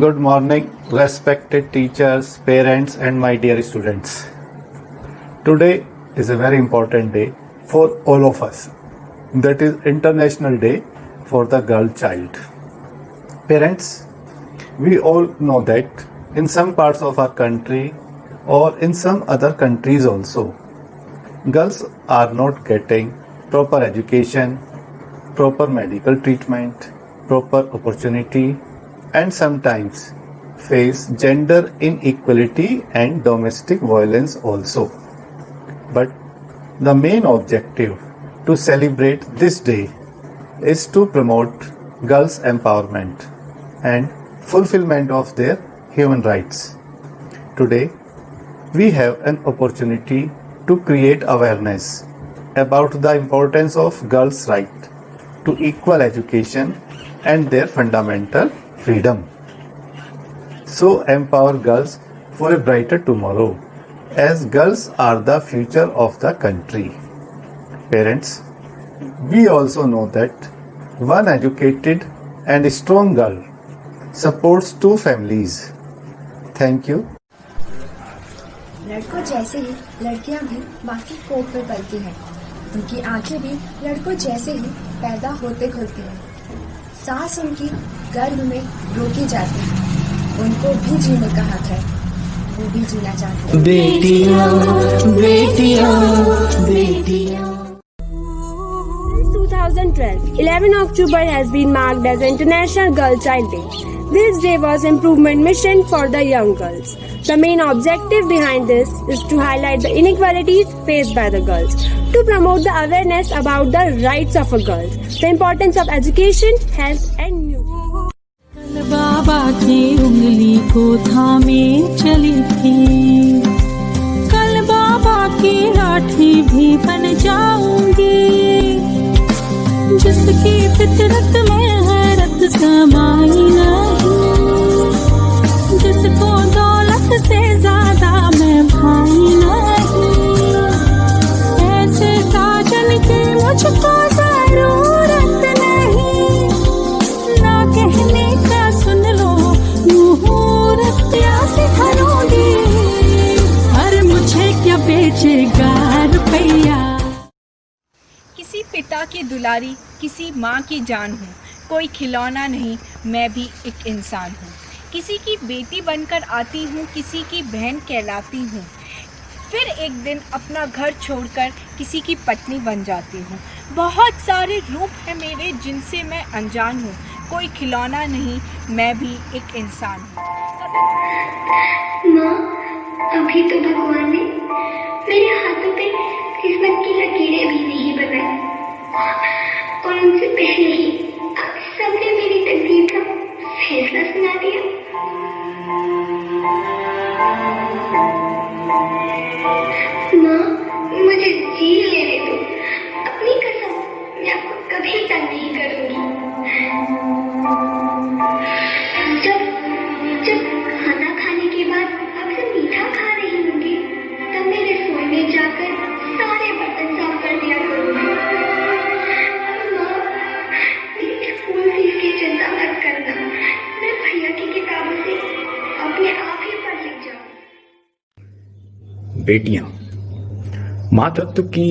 Good morning, respected teachers, parents, and my dear students. Today is a very important day for all of us. That is International Day for the Girl Child. Parents, we all know that in some parts of our country or in some other countries also, girls are not getting proper education, proper medical treatment, proper opportunity, and sometimes face gender inequality and domestic violence also. But the main objective to celebrate this day is to promote girls' empowerment and fulfillment of their human rights. Today, we have an opportunity to create awareness about the importance of girls' right to equal education and their fundamental freedom. So empower girls for a brighter tomorrow, as girls are the future of the country. Parents, we also know that one educated and strong girl supports two families. Thank you. लड़कों जैसे ही लड़कियां भी माँ की कोख में पलती हैं। उनकी आंखें भी लड़कों जैसे ही पैदा होते खुलती हैं। सांस उनकी गर्भ में रोकी जाती है। उनको भी जीने का हक है, वो भी जीना चाहते हैं। बेटियां बेटियां बेटियां। Since 2012, 11 October has been marked as International Girl Child Day. This day was improvement mission for the young girls. The main objective behind this is to highlight the inequalities faced by the girls, to promote the awareness about the rights of a girl, the importance of education, health and music. कल बाबा की उंगली को थामे चली थी, कल बाबा की लाठी भी बन जाऊंगी, जिसकी फितरत में हैरत समाई नहीं, जिसको दौलत से ज्यादा मैं भाई नहीं, ऐसे साजन की मुझको जरूरत नहीं, ना कहने का सुन लो मुहूर्त प्यासे भरूंगी, और मुझे क्या बेचेगा रुपया। किसी पिता की दुलारी, किसी माँ की जान हूँ, कोई खिलौना नहीं, मैं भी एक इंसान हूँ। किसी की बेटी बनकर आती हूँ, किसी की बहन कहलाती हूँ, फिर एक दिन अपना घर छोड़कर किसी की पत्नी बन जाती हूँ। बहुत सारे रूप हैं मेरे जिनसे मैं अनजान हूँ, कोई खिलौना नहीं, मैं भी एक इंसान हूँ। माँ, अभी तो भगवान ने मेरे हाथों पे किस्मत की लकीरें भी नहीं बनाई, और उनसे पहले ही सबने मेरी तकदीर का फैसला सुना दिया। माँ, मुझे जी लेने दो, अपनी कसम, मैं आपको कभी तंग नहीं करूंगी। जब खाना खाने के बाद आपसे मीठा खा रही होंगी, तब मैं रसोई में जाकर सारे बर्तन साफ कर दिया करूंगी। माँ, मेरी स्कूल फीस की चिंता मत करना, मैं भैया की किताबों से अपने आप ही पढ़ लिख जाऊंगी। बेटियां मातृत्व की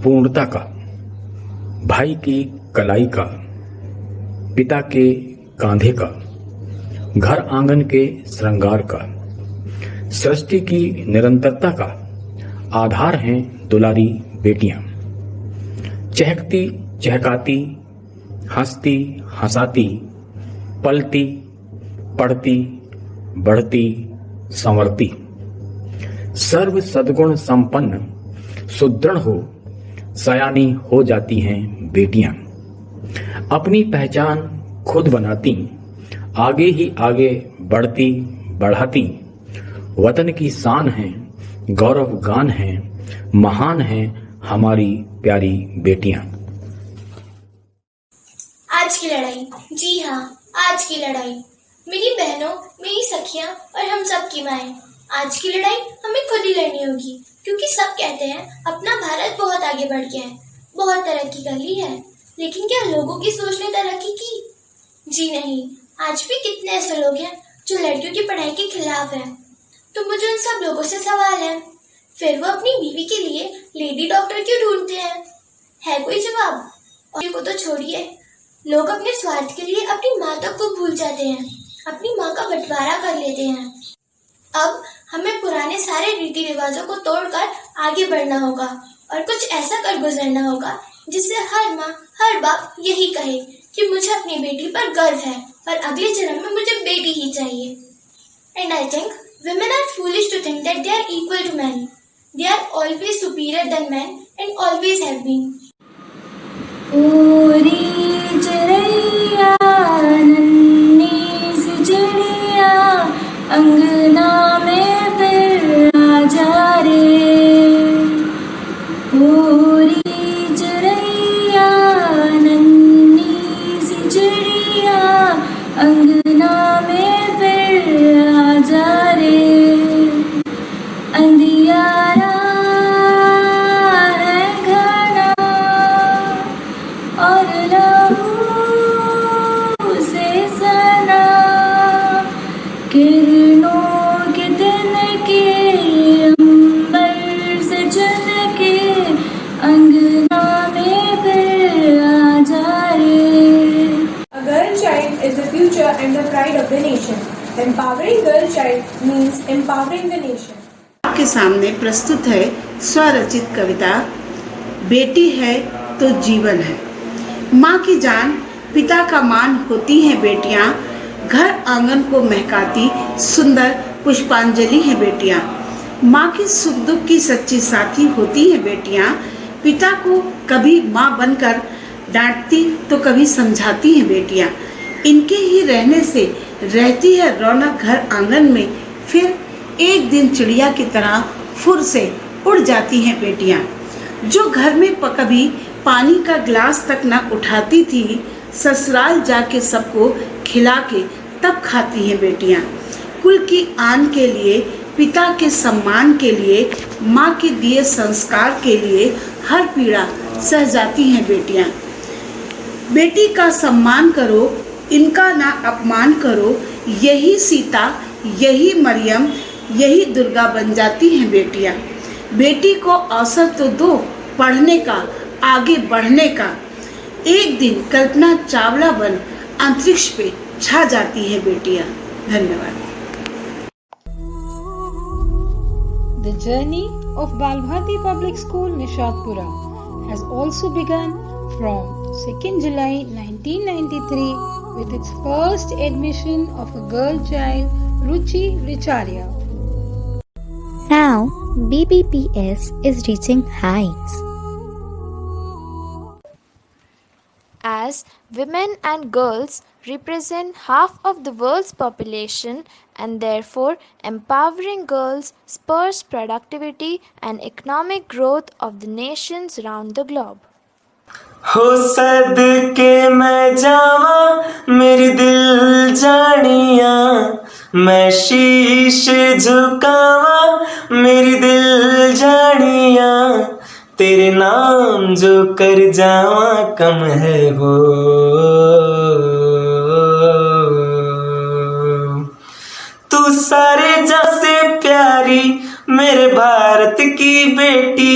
पूर्णता का, भाई की कलाई का, पिता के कांधे का, घर आंगन के श्रृंगार का, सृष्टि की निरंतरता का आधार हैं दुलारी बेटियां। चहकती चहकाती, हंसती हंसाती, पलती पढ़ती बढ़ती संवरती, सर्व सद्गुण संपन्न सुदृढ़ हो सयानी हो जाती हैं बेटियां। अपनी पहचान खुद बनाती, आगे ही आगे बढ़ती बढ़ाती, वतन की शान है, गौरव गान है, महान है हमारी प्यारी बेटियां। आज की लड़ाई, जी हाँ, आज की लड़ाई, मेरी बहनों, मेरी सखियां और हम सब की माएं, आज की लड़ाई हमें खुद ही लड़नी होगी, क्योंकि सब कहते हैं अपना भारत बहुत आगे बढ़ गया है, बहुत तरक्की कर ली है, लेकिन क्या लोगों की सोच ने तरक्की की? जी नहीं, आज भी कितने ऐसे लोग हैं जो लड़कियों की पढ़ाई के खिलाफ है। तो मुझे उन सब लोगों से सवाल है, फिर वो अपनी बीवी के लिए लेडी डॉक्टर क्यों ढूंढते हैं? है कोई जवाब? और को तो छोड़िए, लोग अपने स्वार्थ के लिए अपनी माँ तक को भूल जाते हैं, अपनी माँ का बंटवारा कर लेते हैं। अब हमें पुराने सारे रीति रिवाजों को तोड़कर आगे बढ़ना होगा और कुछ ऐसा कर गुजरना होगा जिससे हर माँ, हर बाप यही कहे कि मुझे अपनी बेटी पर गर्व है और अगले जन्म में मुझे बेटी ही चाहिए। And I think women are foolish to think that they are equal to men. They are always superior than men and always have been. ओरी चिड़ैया नन्ही सी चिड़िया अंगना में फिर आ जा रे। ओरी चिड़ैया नन्ही सी चिड़िया अंगना में फिर आ जा रे। अंधियारा है घना और लहू से सना, किरणों के दिन के अंबर से चल के अंगना में फिर आ जा रे। A girl child is the future and the pride of the nation. Empowering girl child means empowering the nation. आपके सामने प्रस्तुत है स्वरचित कविता बेटी है तो जीवन है। माँ की जान पिता का मान होती हैं बेटियाँ, घर आंगन को महकाती सुंदर पुष्पांजलि है बेटियाँ। माँ की सुख दुख की सच्ची साथी होती हैं बेटियाँ, पिता को कभी माँ बनकर डांटती तो कभी समझाती हैं बेटियाँ। इनके ही रहने से रहती है रौनक घर आंगन में, फिर एक दिन चिड़िया की तरह फुर से उड़ जाती हैं बेटियाँ। जो घर में कभी पानी का गिलास तक न उठाती थी, ससुराल जाके सबको खिला के तब खाती हैं बेटियाँ। कुल की आन के लिए, पिता के सम्मान के लिए, माँ के दिए संस्कार के लिए हर पीड़ा सह जाती हैं बेटियाँ। बेटी का सम्मान करो, इनका ना अपमान करो, यही सीता, यही मरियम, यही दुर्गा बन जाती हैं बेटियाँ। बेटी को अवसर तो दो पढ़ने का, आगे बढ़ने का। एक दिन कल्पना चावला बन अंतरिक्ष पे छा जाती हैं बेटियाँ। धन्यवाद। The journey of Balbhati Public School, Nishatpura has also begun from 2nd July 1993 with its first admission of a girl child, Ruchi Richaria. Now, BBPS is reaching heights. As women and girls represent half of the world's population and therefore empowering girls spurs productivity and economic growth of the nations around the globe. हो सदके मैं जावा मेरी दिल जानिया, मैं शीश झुकावा मेरी दिल जानिया, तेरे नाम जो कर जावा कम है वो। तू सारे जैसे प्यारी मेरे भारत की बेटी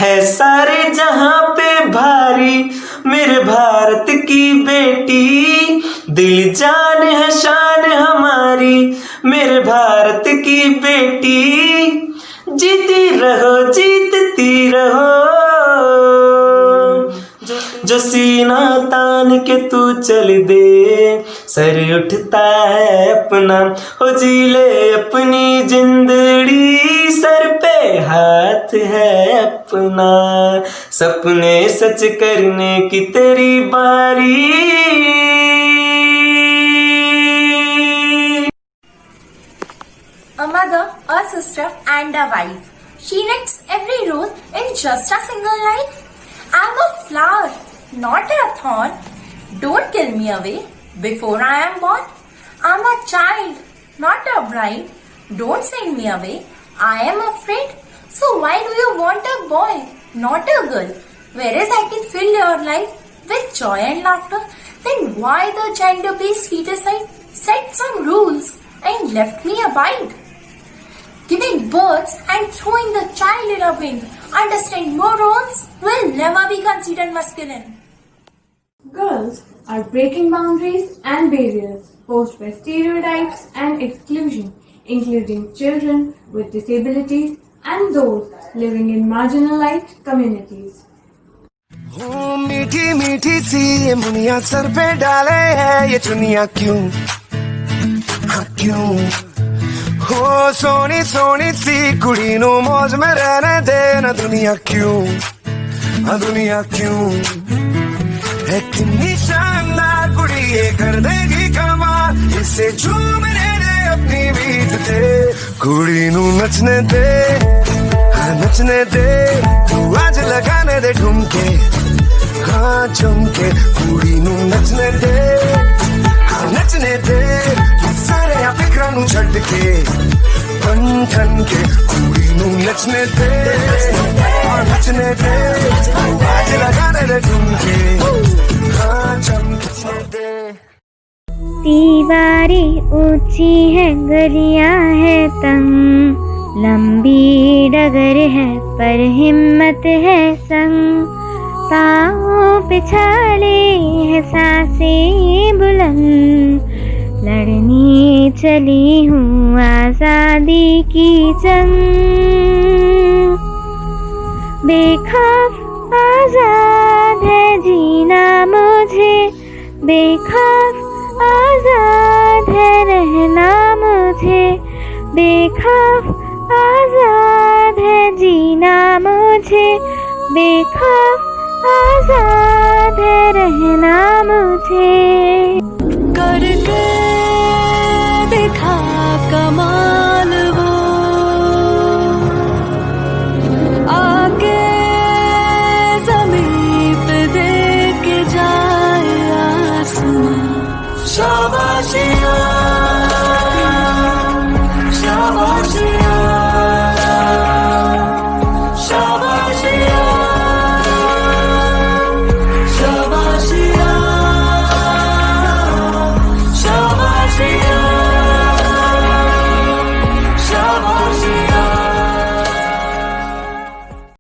है, सारे जहां पे भारी मेरे भारत की बेटी, दिल जान है शान हमारी मेरे भारत की बेटी, जीती रहो जीतती रहो, जो सीना तान के तू चल दे, सर उठता है अपना, हो जी ले अपनी जिंदड़ी, सर पे हाथ है अपना, सपने सच करने की तेरी बारी। A mother, a sister and a wife. She knits every role in just a single life. I'm a flower, not a thorn. Don't kill me away before I am born. I'm a child, not a bride. Don't send me away. I am afraid. So why do you want a boy, not a girl? Whereas I can fill your life with joy and laughter, then why the gender-based feticide? set some rules, and left me abide. Giving birth and throwing the child in a wind, understand morals will never be considered masculine. Girls are breaking boundaries and barriers posed by stereotypes and exclusion, including children with disabilities and those living in marginalized communities. मीठी मीठी सी ये Muniya sir पे डाले है ये चुनिया क्यों, हाँ क्यों? हो सोनी सोनी सी कुड़ी नो मौज में रहने दे ना दुनिया क्यों, हाँ दुनिया क्यों? है कितनी शानदार कुड़ी ये कर देगी कमाल, इसे झूमने दे अपनी बीत दे, कुड़ी नू नचने दे, हाँ नचने दे, तू आज लगाने दे ठुमके, हाँ झुमके, कुड़ी नू नचने दे, हाँ नचने दे, तू सारे फिक्रां नू छड्ड के, बन ठन के, कुड़ी नू नचने दे, हाँ नचने दे, तू आज लगाने दे ठुमके, हाँ झुमके दे। दीवारें ऊंची है, गलियां है तंग, लंबी डगर है पर हिम्मत है संग, पाँव पे छाले है सांसें बुलंद, लड़ने चली हूँ आजादी की जंग, बेखौफ आजाद है जीना मुझे, बेखौफ आजाद है रहना मुझे, बेखौफ आजाद है जीना मुझे, बेखौफ आजाद है रहना मुझे। करके दिखा कमाल वो, आके ज़मीन पे दे के जाए आसमां, शाबाशियाँ